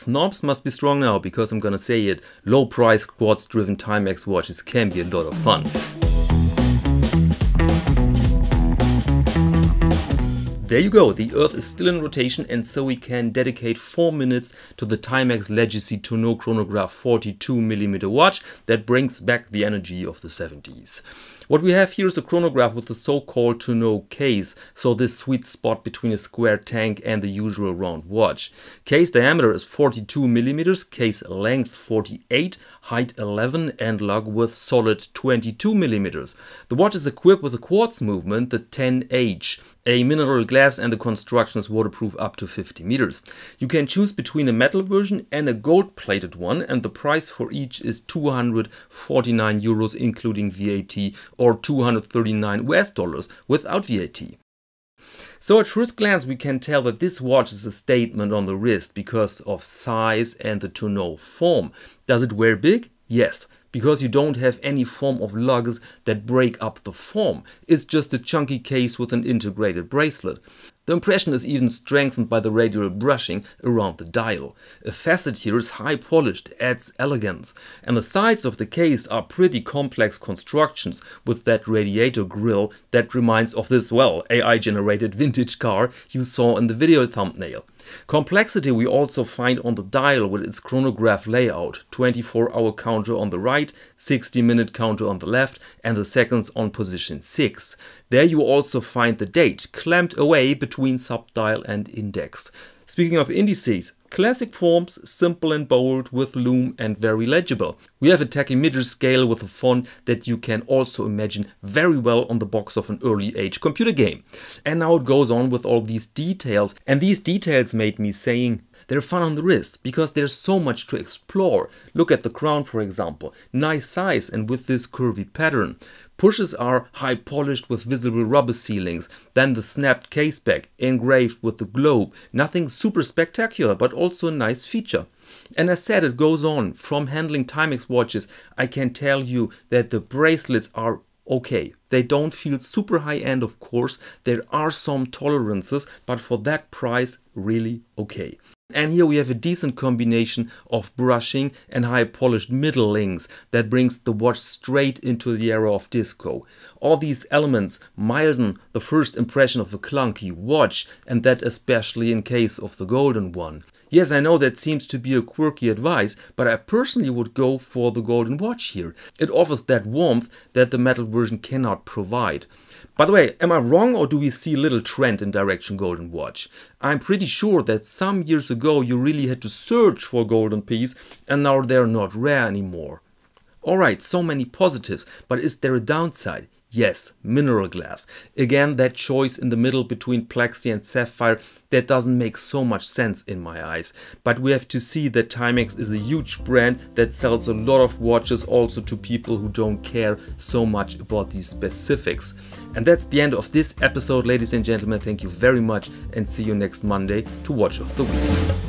snobs must be strong now, because I'm gonna say it, low price quartz driven Timex watches can be a lot of fun. There you go, the Earth is still in rotation, and so we can dedicate 4 minutes to the Timex Legacy Tonneau Chronograph 42mm watch that brings back the energy of the 70s. What we have here is a chronograph with the so-called tonneau case, so this sweet spot between a square tank and the usual round watch. Case diameter is 42mm, case length 48, height 11 and lug width solid 22mm. The watch is equipped with a quartz movement, the 10H, a mineral glass, and the construction is waterproof up to 50 meters. You can choose between a metal version and a gold-plated one, and the price for each is 249 euros including VAT, or 239 US dollars without VAT. So at first glance we can tell that this watch is a statement on the wrist because of size and the tonneau form. Does it wear big? Yes, because you don't have any form of lugs that break up the form. It's just a chunky case with an integrated bracelet. The impression is even strengthened by the radial brushing around the dial. A facet here is high polished, adds elegance. And the sides of the case are pretty complex constructions with that radiator grille that reminds of this, well, AI-generated vintage car you saw in the video thumbnail. Complexity we also find on the dial with its chronograph layout, 24-hour counter on the right, 60-minute counter on the left, and the seconds on position 6. There you also find the date, clamped away between subdial and index. Speaking of indices, classic forms, simple and bold with lume and very legible. We have a tachymeter scale with a font that you can also imagine very well on the box of an early age computer game. And now it goes on with all these details, and these details made me saying they're fun on the wrist because there's so much to explore. Look at the crown, for example, nice size and with this curvy pattern. Pushes are high polished with visible rubber sealings, then the snapped caseback engraved with the globe, nothing super spectacular but also a nice feature. And as said, it goes on. From handling Timex watches, I can tell you that the bracelets are okay. They don't feel super high end, of course, there are some tolerances, but for that price really okay. And here we have a decent combination of brushing and high polished middle links that brings the watch straight into the era of disco. All these elements milden the first impression of a clunky watch, and that especially in case of the golden one. Yes, I know that seems to be a quirky advice, but I personally would go for the golden watch here. It offers that warmth that the metal version cannot provide. By the way, am I wrong, or do we see a little trend in direction golden watch? I'm pretty sure that some years ago you really had to search for a golden piece, and now they're not rare anymore. Alright, so many positives, but is there a downside? Yes, mineral glass. Again, that choice in the middle between plexi and sapphire, that doesn't make so much sense in my eyes. But we have to see that Timex is a huge brand that sells a lot of watches also to people who don't care so much about these specifics. And that's the end of this episode, ladies and gentlemen. Thank you very much and see you next Monday to Watch of the Week.